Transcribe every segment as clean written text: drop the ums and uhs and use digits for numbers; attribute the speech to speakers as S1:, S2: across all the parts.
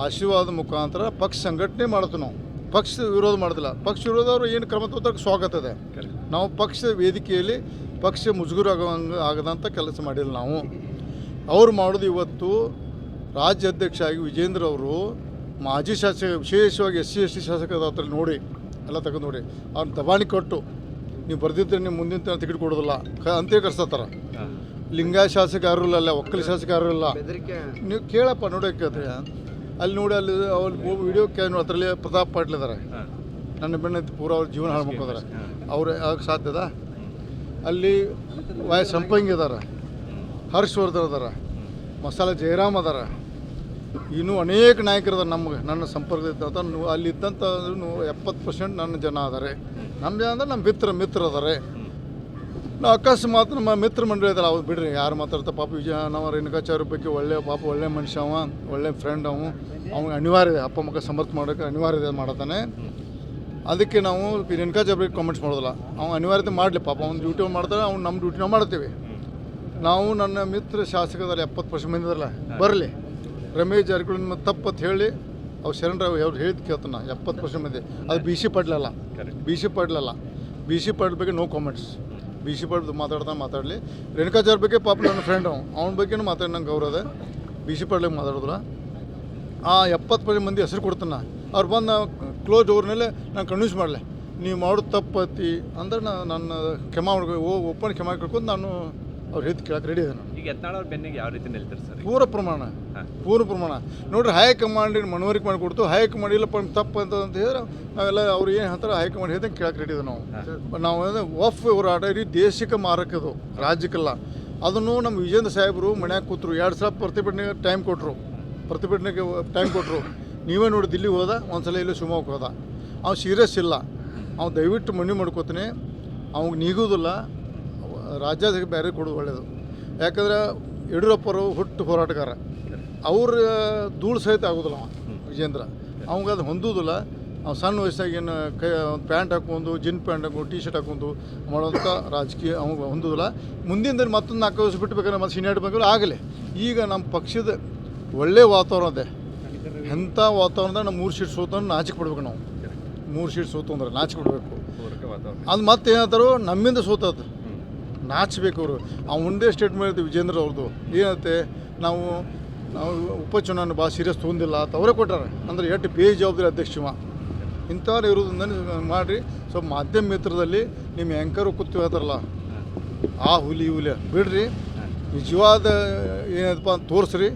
S1: ಆಶೀರ್ವಾದ ಮುಖಾಂತರ ಪಕ್ಷ ಸಂಘಟನೆ ಮಾಡ್ತೀವಿ. ನಾವು ಪಕ್ಷ ವಿರೋಧ ಮಾಡೋದಿಲ್ಲ. ಪಕ್ಷ ವಿರೋಧ ಅವರು ಏನು ಕ್ರಮ ತಗೋತಾರೆ ಸ್ವಾಗತ ಇದೆ. ನಾವು ಪಕ್ಷದ ವೇದಿಕೆಯಲ್ಲಿ ಪಕ್ಷ ಮುಜುಗರ ಆಗದಂಥ ಕೆಲಸ ಮಾಡಿಲ್ಲ. ನಾವು ಅವ್ರು ಮಾಡೋದು ಇವತ್ತು ರಾಜ್ಯ ಅಧ್ಯಕ್ಷ ಆಗಿ ವಿಜೇಂದ್ರ ಅವರು ಮಾಜಿ ಶಾಸಕ, ವಿಶೇಷವಾಗಿ SC ಶಾಸಕರ ಹತ್ರ ನೋಡಿ ಎಲ್ಲ ತಗೊಂಡು ನೋಡಿ ಅವ್ರನ್ನ ದಬಾಣಿ ಕೊಟ್ಟು ನೀವು ಬರ್ದಿದ್ರೆ ನೀವು ಮುಂದಿನ ಟಿಕೆಟ್ ಕೊಡೋದಿಲ್ಲ ಅಂತೇಳಿ ಕರ್ಸತ್ತಾರ. ಲಿಂಗಾಯ ಶಾಸಕ ಯಾರು ಇಲ್ಲ, ಒಕ್ಕಲಿ ಶಾಸಕ ಯಾರು ಇಲ್ಲ. ನೀವು ಕೇಳಪ್ಪ ನೋಡೋಕೆ ಅಲ್ಲಿ ನೋಡಿ, ಅಲ್ಲಿ ಅವ್ರು ವಿಡಿಯೋ ಅದರಲ್ಲಿ ಪ್ರತಾಪ್ ಪಾಟೀಲ್ ಇದ್ದಾರೆ. ನನ್ನ ಬೆನ್ನತ್ತಿ ಪೂರ ಅವ್ರ ಜೀವನ ಹಾಳು ಮಾಡ್ಕೋದಾರೆ. ಅವ್ರು ಆಗಕ್ಕೆ ಸಾಧ್ಯದ? ಅಲ್ಲಿ ಸಂಪಂಗಿ ಇದ್ದಾರೆ, ಹರ್ಷವರ್ಧನ್ ಅದಾರ, ಮಸಾಲೆ ಜಯರಾಮ್ ಅದಾರ, ಇನ್ನೂ ಅನೇಕ ನಾಯಕರು ಅದಾರೆ. ನನ್ನ ಸಂಪರ್ಕದ ಅಲ್ಲಿದ್ದಂಥ 70% ನನ್ನ ಜನ ಅದಾರೆ. ನಮ್ಮ ಜನ ಅಂದ್ರೆ ನಮ್ಮ ಮಿತ್ರ ಅದಾರೆ. ನಾವು ಅಕಸ್ಮಾತ್ ನಮ್ಮ ಮಿತ್ರ ಮಂಡಳಿ ಇದ್ದಾರೆ, ಅವ್ರು ಬಿಡ್ರಿ ಯಾರು ಮಾತಾಡ್ತಾರೆ. ಪಾಪ ನಾವು ರೇಣುಕಾಚಾರ್ಯ ಬಗ್ಗೆ ಒಳ್ಳೆ ಮನುಷ್ಯ, ಒಳ್ಳೆ ಫ್ರೆಂಡ್. ಅವ್ನಿಗೆ ಅನಿವಾರ್ಯ ಇದೆ, ಅಪ್ಪ ಮಕ್ಕ ಸಮರ್ಥ ಮಾಡೋಕ್ಕೆ ಅನಿವಾರ್ಯ ಇದೆ ಮಾಡತಾನೆ. ಅದಕ್ಕೆ ನಾವು ರೇಣುಕಾಚಾರ್ಯ ಬಗ್ಗೆ ಕಾಮೆಂಟ್ಸ್ ಮಾಡೋದಿಲ್ಲ. ಅವ್ನು ಅನಿವಾರ್ಯತೆ ಮಾಡಲಿ, ಪಾಪ ಅವ್ನು ಡ್ಯೂಟಿ ಮಾಡ್ತಾರೆ, ಅವ್ನು ನಮ್ಮ ಡ್ಯೂಟಿ ನಾವು ಮಾಡ್ತೀವಿ. ನಾವು ನನ್ನ ಮಿತ್ರ ಶಾಸಕದಲ್ಲಿ 70% ಮಂದಿ ಇದಾರಲ್ಲ, ಬರಲಿ. ರಮೇಶ್ ಜಾರಕಿಹೊಳಿ ನಿಮ್ಮ ತಪ್ಪತ್ತು ಹೇಳಿ ಅವ್ರು ಶರಣರಾವ್ ಅವ್ರು ಹೇಳಿದ್ ಕೇಳ್ತಾನೆ. 70% ಮಂದಿ ಅದು BC ಪಾಟೀಲ್ ಅಲ್ಲ. BC ಪಾಟೀಲ್ ಬಗ್ಗೆ ನೋ ಕಾಮೆಂಟ್ಸ್. BC ಪಾಟೀಲ್ ಮಾತಾಡಲಿ. ರೇಣುಕಾಚಾರ್ಯ ಬಗ್ಗೆ ಪಾಪ ನನ್ನ ಫ್ರೆಂಡ್, ಅವನ ಬಗ್ಗೆನೂ ಮಾತಾಡಿ ನಂಗೆ ಗೌರವ ಇದೆ. BC ಪಾಟೀಲಿಗೆ ಮಾತಾಡಿದ್ರೆ ಆ 70% ಮಂದಿ ಹೆಸರು ಕೊಡ್ತಾನೆ. ಅವ್ರು ಬಂದು ಕ್ಲೋಸ್ ಡೋರ್ನಲ್ಲೇ ನಾನು ಕನ್ವಿನ್ಸ್ ಮಾಡಲೆ, ನೀವು ಮಾಡೋದು ತಪ್ಪತ್ತಿ ಅಂದ್ರೆ ನನ್ನ ಕ್ಷಮಾ ಮಾಡ್ಕೊ ಓಪನ್ ಕ್ಷಮಾ ಕೇಳ್ಕೊಂಡು ನಾನು ಅವ್ರು ಹೇಳ್ತು ಕೇಳಕ್ಕೆ ರೆಡಿ ಇದೆ.
S2: ಈಗ ಯತ್ನಾಳ್ ಅವ್ರ ಬೆನ್ನಿಗೆ ಯಾವ ರೀತಿ ನಿಲ್ತಾರೆ ಸರ್? ಪೂರ್ವ
S1: ಪ್ರಮಾಣ ನೋಡ್ರಿ. ಹೈಕಮಾಂಡ್ ಮನವರಿಕೆ ಮಾಡಿಕೊಡ್ತು. ಹೈಕಮಾಂಡ್ ಇಲ್ಲಪ್ಪ ತಪ್ಪು ಅಂತ ಹೇಳಿದ್ರೆ ನಾವೆಲ್ಲ ಅವ್ರು ಏನು ಹೇಳ್ತಾರೆ ಹೈಕಮಾಂಡ್ ಹೇಳ್ದಂಗೆ ಕೇಳಕ್ಕೆ ರೆಡಿ ಇದೆ. ನಾವು ವಫ್ ಹೋರಾಟ ಇಡೀ ದೇಶಕ್ಕೆ ಮಾರಕದು, ರಾಜ್ಯಕ್ಕೆಲ್ಲ. ಅದನ್ನು ನಮ್ಮ ವಿಜೇಂದ್ರ ಸಾಹೇಬರು ಮನ್ಯಾಗ ಕೂತರು. 2 ಸಲ ಪ್ರತಿಭಟನೆಗೆ ಟೈಮ್ ಕೊಟ್ಟರು. ನೀವೇ ನೋಡಿ, ದಿಲ್ಲಿಗೆ ಹೋದ, ಒಂದ್ಸಲ ಇಲ್ಲಿ ಶಿವಮೊಗ್ಗ ಹೋದ. ಅವ್ನು ಸೀರಿಯಸ್ ಇಲ್ಲ. ಅವ್ನು ದಯವಿಟ್ಟು ಮನವಿ ಮಾಡ್ಕೋತೀನಿ, ಅವ್ನಿಗೆ ನೀಗೋದಿಲ್ಲ. ರಾಜ್ಯಾಧ್ಯಕ್ಷ ಬೇರೆ ಕೊಡೋದು ಒಳ್ಳೆಯದು. ಯಾಕಂದ್ರೆ ಯಡಿಯೂರಪ್ಪರು ಹುಟ್ಟು ಹೋರಾಟಗಾರ, ಅವ್ರ ಧೂಳು ಸಹಿತ ಆಗೋದಿಲ್ಲ ವಿಜೇಂದ್ರ. ಅವಂಗೆ ಅದು ಹೊಂದೋದಿಲ್ಲ. ಅವ್ನು ಸಣ್ಣ ವಯಸ್ಸಾಗಿ ಏನು ಪ್ಯಾಂಟ್ ಹಾಕೊಂಡು, ಜಿನ್ ಪ್ಯಾಂಟ್ ಹಾಕೊಂಡು, T-ಶರ್ಟ್ ಹಾಕೊಂಡು ಮಾಡೋಂಥ ರಾಜಕೀಯ ಅವ್ಗೆ ಹೊಂದೋದಿಲ್ಲ. ಮುಂದಿನ ದಿನ ಮತ್ತೊಂದು 4 ವರ್ಷ ಬಿಟ್ಟು ಬೇಕಾದ್ರೆ ಮತ್ತೆ ಸೀನಿಯರ್ ಬೇಕಾದ್ರೆ ಆಗಲಿ. ಈಗ ನಮ್ಮ ಪಕ್ಷದ ಒಳ್ಳೆಯ ವಾತಾವರಣ ಇದೆ. ಎಂಥ ವಾತಾವರಣದಾಗ ನಾವು 3 ಸೀಟ್ ಸೋತು ನಾಚಿಕೆ ಪಡ್ಬೇಕು. ನಾವು 3 ಸೀಟ್ ಸೋತು ಅಂದ್ರೆ ನಾಚಿಕೆ ಪಡಬೇಕು. ಅದು ಮತ್ತೆ ಏನಂತಾರೋ ನಮ್ಮಿಂದ ಸೋತದ್ದು ನಾಚಬೇಕು. ಅವರು ಒಂದೇ ಸ್ಟೇಟ್ಮೆಂಟ್ ವಿಜೇಂದ್ರ ಅವ್ರದ್ದು ಏನಂತೆ, ನಾವು ಉಪಚುನಾವಣೆ ಭಾಳ ಸೀರಿಯಸ್ ತೊಗೊಂಡಿಲ್ಲ ಅಂತ ಅವರೇ ಕೊಟ್ಟಾರೆ. ಅಂದರೆ ಎಷ್ಟು ಬೇಜವಾಬ್ದಾರಿ ಅಧ್ಯಕ್ಷ ಇಂಥವ್ರು ಇರೋದ್ರಿಂದ ಮಾಡಿರಿ. ಸೊ ಮಾಧ್ಯಮ ಮಿತ್ರದಲ್ಲಿ ನಿಮ್ಮ ಆ್ಯಂಕರು ಕೂತು ಹೇಳ್ತಾರಲ್ಲ, ಆ ಹುಲಿ ಬಿಡ್ರಿ. ನಿಜವಾದ ಏನಪ್ಪ ಅಂತ ತೋರಿಸ್ರಿ.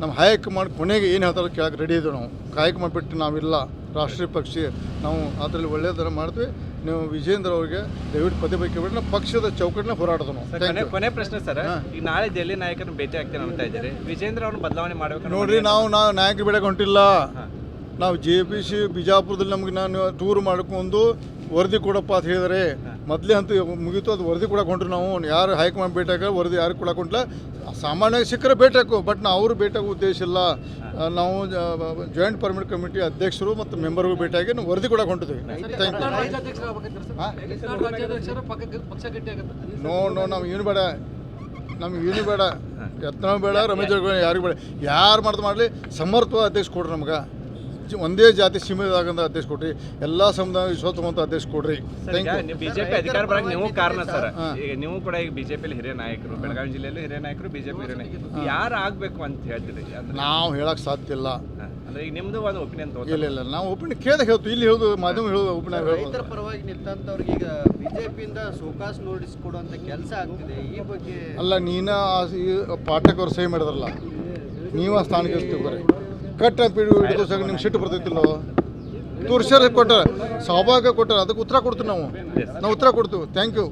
S1: ನಮ್ಮ ಹೈಕಮಾಂಡ್ ಕೊನೆಗೆ ಏನು ಹೇಳ್ತಾರೆ ಕೇಳಕ್ಕೆ ರೆಡಿ ಇದ್ದೀವಿ. ನಾವು ಹೈಕಮಾಂಡ್ ಬಿಟ್ಟು ನಾವಿಲ್ಲ, ರಾಷ್ಟ್ರೀಯ ಪಕ್ಷಿ ನಾವು ಅದರಲ್ಲಿ ಒಳ್ಳೆಯ ಥರ ಮಾಡ್ತೀವಿ. ನೀವು ವಿಜೇಂದ್ರ ಅವ್ರಿಗೆ ದಯವಿಟ್ಟು ಪದೇ ಬಿಟ್ಟು ನಾವು ಪಕ್ಷದ ಚೌಕಟ್ಟಿನ ಹೋರಾಡೋದು ನಾವು.
S2: ಕೊನೆ ಪ್ರಶ್ನೆ ಸರ್, ಈಗ ನಾಳೆ ದೆಹಲಿ ನಾಯಕರನ್ನು ಭೇಟಿ ಆಗ್ತೇನೆ ಅಂತ ಇದ್ದೀರಿ. ವಿಜೇಂದ್ರ ಅವ್ರನ್ನ ಬದಲಾವಣೆ ಮಾಡಬೇಕು
S1: ನೋಡ್ರಿ. ನಾವು ನಾಯಕರು ಬಿಡಕ್ಕೆ ಹೊಂಟಿಲ್ಲ. ನಾವು JPC ಬಿಜಾಪುರದಲ್ಲಿ ನಮಗೆ ನಾನು ಟೂರ್ ಮಾಡ್ಕೊಂಡು ವರದಿ ಕೊಡಪ್ಪ ಅಂತ ಹೇಳಿದರೆ ಮೊದಲೇ ಅಂತೂ ಮುಗೀತು. ಅದು ವರದಿ ಕೊಡಕ್ಕೆ ಹೊಂಟ್ರಿ. ನಾವು ಯಾರು ಹೈಕಮಾಂಡ್ ಭೇಟಿ ಹಾಕ ವರದಿ ಯಾರು ಕೊಡಕ್ಕೆ ಹೊಂಟಿಲ್ಲ. ಸಾಮಾನ್ಯವಾಗಿ ಸಿಕ್ಕರೆ ಭೇಟಿ ಹಾಕು, ಬಟ್ ನಾವು ಅವರು ಭೇಟಿ ಆಗೋ ಉದ್ದೇಶ ಇಲ್ಲ. ನಾವು ಜಾಯಿಂಟ್ ಪರ್ಮನೆಂಟ್ ಕಮಿಟಿ ಅಧ್ಯಕ್ಷರು ಮತ್ತು ಮೆಂಬರ್ಗೂ ಭೇಟಿಯಾಗಿ ನಾವು ವರದಿ ಕೊಡಕ್ಕೆ ಹೊಂಟಿದ್ದೀವಿ. Thank you. ನೋ ನಮ್ಗೆ ಏನು ಬೇಡ, ಯತ್ನಾಳ್ ಬೇಡ, ರಮೇಶ್ ಜಾರಕಿಹೊಳಿ ಯಾರಿಗೂ ಬೇಡ. ಯಾರು ಮಾಡಲಿ ಸಮರ್ಥ ಅಧ್ಯಕ್ಷ ಕೊಡ್ರಿ. ನಮ್ಗೆ ಒಂದೇ ಜಾತಿ ಸೀಮಿತವಾಗಂತ ಅಧ್ಯಕ್ಷ ಕೊಡ್ರಿ. ಎಲ್ಲ ಸಮುದಾಯ ವಿಶ್ವಾಸವಂತ ಅಧ್ಯಕ್ಷ ಕೊಡ್ರಿ.
S2: ಬಿಜೆಪಿ ಅಧಿಕಾರ ಬರಕ್ಕೆ ನೀವು ಕಾರಣ ಸರ್. ಈಗ ನೀವು ಕೂಡ ಈಗ ಬಿಜೆಪಿಯಲ್ಲಿ ಹಿರಿಯ ನಾಯಕರು, ಬೆಳಗಾವಿ ಜಿಲ್ಲೆಯಲ್ಲೂ ಹಿರಿಯ ನಾಯಕರು, ಬಿಜೆಪಿ ಹಿರಿಯ ನಾಯಕರು, ಯಾರು ಆಗ್ಬೇಕು ಅಂತ ಹೇಳ್ತೀರಿ?
S1: ನಾವು ಹೇಳಕ್ ಸಾಧ್ಯ ಇಲ್ಲ.
S2: ಅಂದ್ರೆ ಈಗ ನಿಮ್ದು ಒಂದು ಒಪಿನಿಯನ್
S1: ಇಲ್ಲ ನಾವು ಒಪಿನಿಯನ್ ಕೇಳಿದಾಗ ಹೇಳ್ತೀವಿ. ಇಲ್ಲಿ ಹೇಳೋದು ಮಾಧ್ಯಮ ಹೇಳೋದು ಒಪಿನಿಯನ್
S3: ರೈತರ ಪರವಾಗಿ ನಿಂತವ್ರಿಗೆ ಈಗ ಬಿಜೆಪಿಯಿಂದ ಸೋಕಾಸ್ ನೋಟಿಸ್ ಕೊಡುವಂತ ಕೆಲಸ ಆಗ್ತಿದೆ. ಈ ಬಗ್ಗೆ
S1: ಅಲ್ಲ, ನೀನ ಪಾಠಕರು ಸಹಿ ಮಾಡಿದ್ರಲ್ಲ, ನೀವು ಆ ಸ್ಥಾನಕ್ಕೆ ಬರ್ರಿ. ಕಟ್ಟ ಹಿಡಿದೋಸಾಗ ನಿಮ್ಗೆ ಸಿಟ್ಟು ಬರ್ತೈತಿಲ್ಲ. ತೋರ್ಸ್ಯಾರ ಕೊಟ್ಟಾರ, ಸಹಭಾಗ ಕೊಟ್ಟಾರ, ಅದಕ್ಕೆ ಉತ್ತರ ಕೊಡ್ತೀವಿ ನಾವು ಉತ್ತರ ಕೊಡ್ತೀವಿ. Thank you.